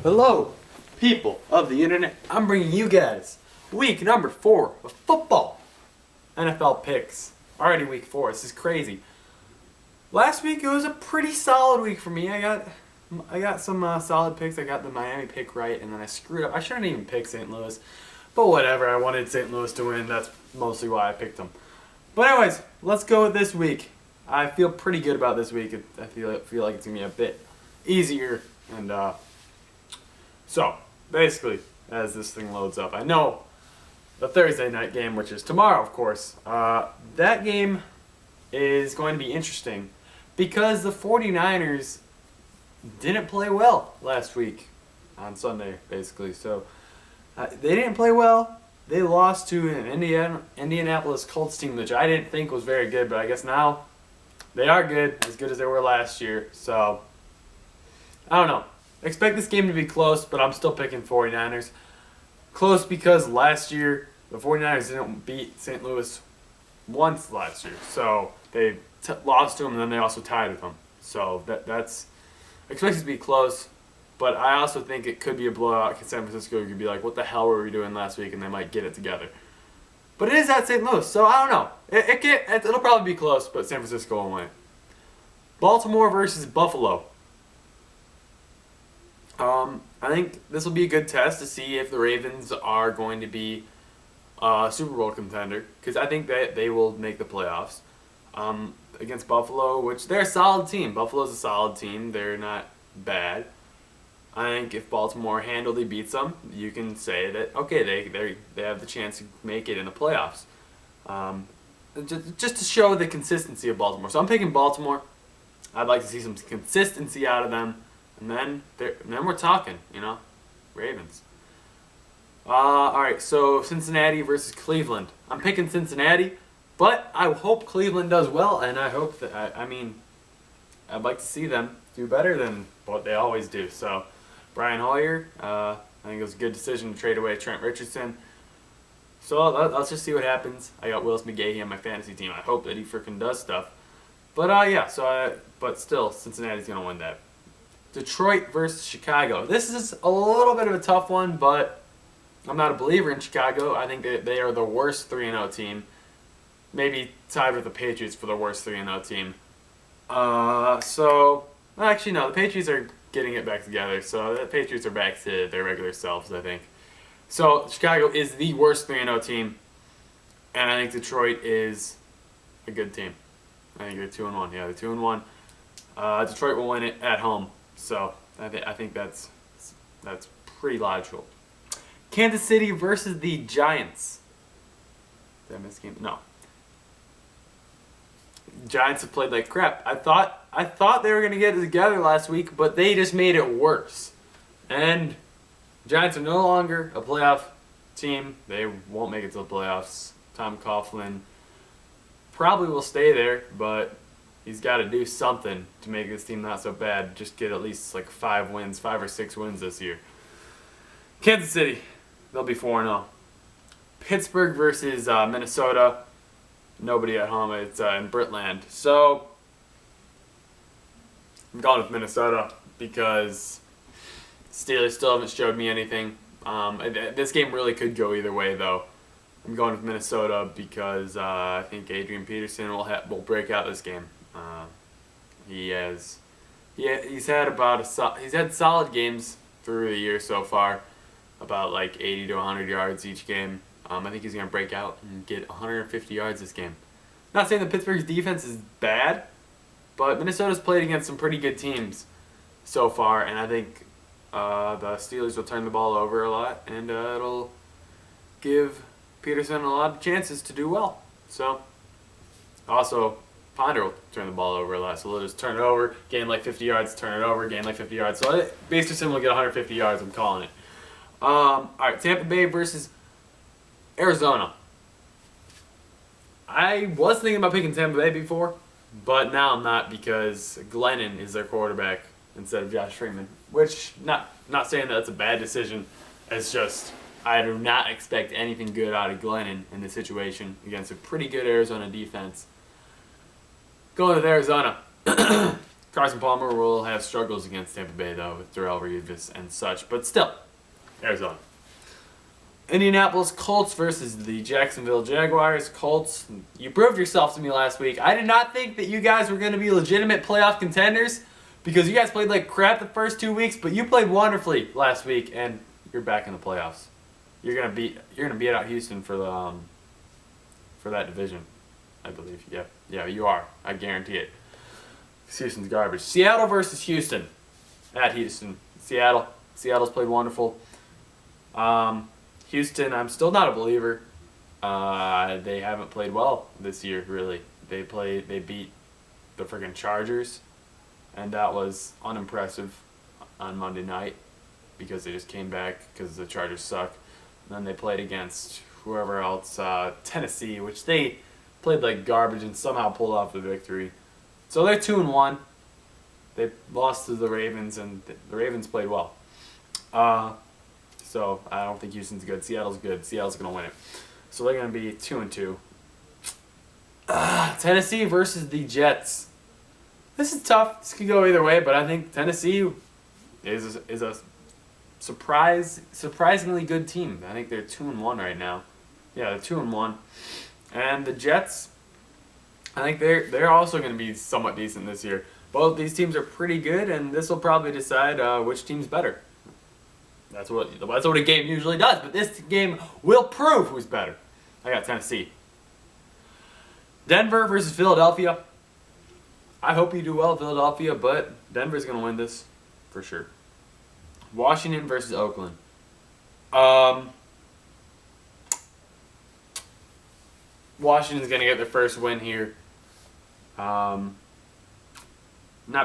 Hello, people of the internet. I'm bringing you guys week number 4 of football. NFL picks. Already week 4. This is crazy. Last week it was a pretty solid week for me. I got some solid picks. I got the Miami pick right, and then I screwed up. I shouldn't even pick St. Louis, but whatever. I wanted St. Louis to win. That's mostly why I picked them. But anyways, let's go with this week. I feel pretty good about this week. I feel like it's gonna be a bit easier, and so basically, as this thing loads up, I know the Thursday night game, which is tomorrow, of course. That game is going to be interesting because the 49ers didn't play well last week on Sunday, basically. So they didn't play well. They lost to an Indianapolis Colts team, which I didn't think was very good, but I guess now they are good as they were last year. So I don't know. Expect this game to be close, but I'm still picking 49ers. Close because last year the 49ers didn't beat St. Louis once last year. So they lost to them, and then they also tied with them. So that's expected to be close. But I also think it could be a blowout because San Francisco could be like, what the hell were we doing last week? And they might get it together. But it is at St. Louis, so I don't know. It'll probably be close, but San Francisco will win. Baltimore versus Buffalo. I think this will be a good test to see if the Ravens are going to be a Super Bowl contender, because I think that they will make the playoffs against Buffalo, which they're a solid team. Buffalo's a solid team. They're not bad. I think if Baltimore handily beats them, you can say that, okay, they have the chance to make it in the playoffs. Just to show the consistency of Baltimore. So I'm picking Baltimore. I'd like to see some consistency out of them. And then we're talking, Ravens. All right, so Cincinnati versus Cleveland. I'm picking Cincinnati, but I hope Cleveland does well, and I hope that, I'd like to see them do better than what they always do. So Brian Hoyer, I think it was a good decision to trade away Trent Richardson. So let's just see what happens. I got Willis McGahee on my fantasy team. I hope that he freaking does stuff. But but still, Cincinnati's going to win that. Detroit versus Chicago. This is a little bit of a tough one, but I'm not a believer in Chicago. I think that they are the worst 3-0 team. Maybe tied with the Patriots for the worst 3-0 team. Actually, no. The Patriots are getting it back together. So the Patriots are back to their regular selves, I think. So Chicago is the worst 3-0 team. And I think Detroit is a good team. I think they're 2-1. Yeah, they're 2-1. Detroit will win it at home. So I think that's pretty logical. Kansas City versus the Giants. Did I miss a game? No. Giants have played like crap. I thought they were going to get it together last week, but they just made it worse. And Giants are no longer a playoff team. They won't make it to the playoffs. Tom Coughlin probably will stay there, but he's got to do something to make this team not so bad. Just get at least like 5 or 6 wins this year. Kansas City, they'll be 4-0. Pittsburgh versus Minnesota. Nobody at home. It's in Britland. So I'm going with Minnesota because Steelers still haven't showed me anything. This game really could go either way, though. I'm going with Minnesota because I think Adrian Peterson will break out this game. He's had solid games through the year so far, about like 80 to 100 yards each game. I think he's going to break out and get 150 yards this game. Not saying that Pittsburgh's defense is bad, but Minnesota's played against some pretty good teams so far, and I think the Steelers will turn the ball over a lot, and it'll give Peterson a lot of chances to do well. So, also, Ponder will turn the ball over a lot, so they'll just turn it over, gain like 50 yards, turn it over, gain like 50 yards. So, Peterson will get 150 yards, I'm calling it. All right, Tampa Bay versus Arizona. I was thinking about picking Tampa Bay before, but now I'm not because Glennon is their quarterback instead of Josh Freeman, which, not saying that that's a bad decision. It's just I do not expect anything good out of Glennon in this situation against a pretty good Arizona defense. Going with Arizona. Carson Palmer will have struggles against Tampa Bay, though, with Darrelle Revis and such. But still, Arizona. Indianapolis Colts versus the Jacksonville Jaguars. Colts, you proved yourself to me last week. I did not think that you guys were going to be legitimate playoff contenders because you guys played like crap the first 2 weeks, but you played wonderfully last week, and you're back in the playoffs. You're gonna beat out Houston for the for that division, I believe. Yeah, you are. I guarantee it. Houston's garbage. Seattle versus Houston. At Houston. Seattle's played wonderful. Houston, I'm still not a believer. They haven't played well this year, really. They beat the freaking Chargers, and that was unimpressive on Monday night because they just came back because the Chargers suck. And then they played against whoever else, Tennessee, which they played like garbage and somehow pulled off the victory. So they're 2-1. They lost to the Ravens, and the Ravens played well. So I don't think Houston's good. Seattle's good. Seattle's going to win it. So they're going to be 2-2. Tennessee versus the Jets. This is tough. This could go either way, but I think Tennessee is a surprisingly good team. I think they're 2-1 right now. Yeah, they're 2-1. And the Jets, I think they're also going to be somewhat decent this year. Both these teams are pretty good, and this will probably decide which team's better. That's what a game usually does, but this game will prove who's better. I got Tennessee. Denver versus Philadelphia. I hope you do well, Philadelphia, but Denver's going to win this for sure. Washington versus Oakland. Washington's going to get their first win here. Not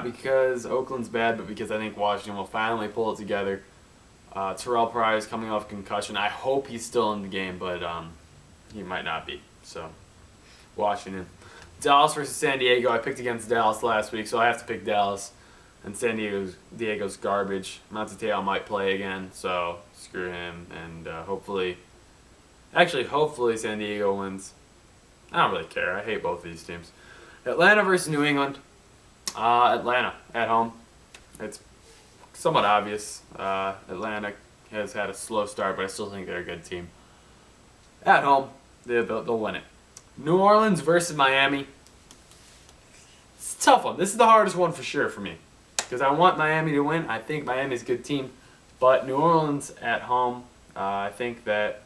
because Oakland's bad, but because I think Washington will finally pull it together. Terrell Pryor is coming off concussion. I hope he's still in the game, but he might not be. So, Washington. Dallas versus San Diego. I picked against Dallas last week, so I have to pick Dallas. And San Diego's garbage. Monteteo might play again, so screw him. And hopefully San Diego wins. I don't really care. I hate both of these teams. Atlanta versus New England. Atlanta at home. It's somewhat obvious. Atlanta has had a slow start, but I still think they're a good team. At home, they'll win it. New Orleans versus Miami. It's a tough one. This is the hardest one for sure for me. Because I want Miami to win. I think Miami's a good team. But New Orleans at home, I think that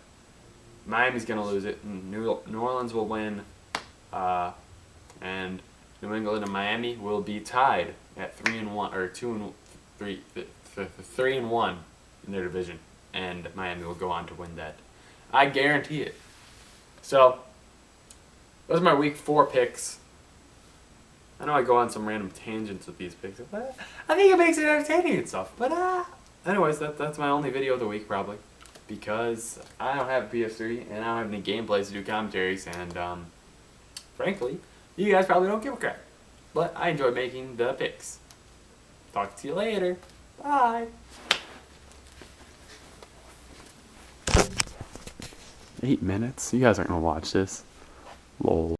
Miami's going to lose it. New Orleans will win. And New England and Miami will be tied at 3-1 or 3-1 in their division, and Miami will go on to win that. I guarantee it. So those are my week 4 picks. I know I go on some random tangents with these picks, but I think it makes it entertaining and stuff. But anyways, that's my only video of the week probably, because I don't have a PS3 and I don't have any gameplays to do commentaries, and frankly, you guys probably don't give a crap. But I enjoy making the picks. Talk to you later. Bye. 8 minutes? You guys aren't gonna watch this. Lol.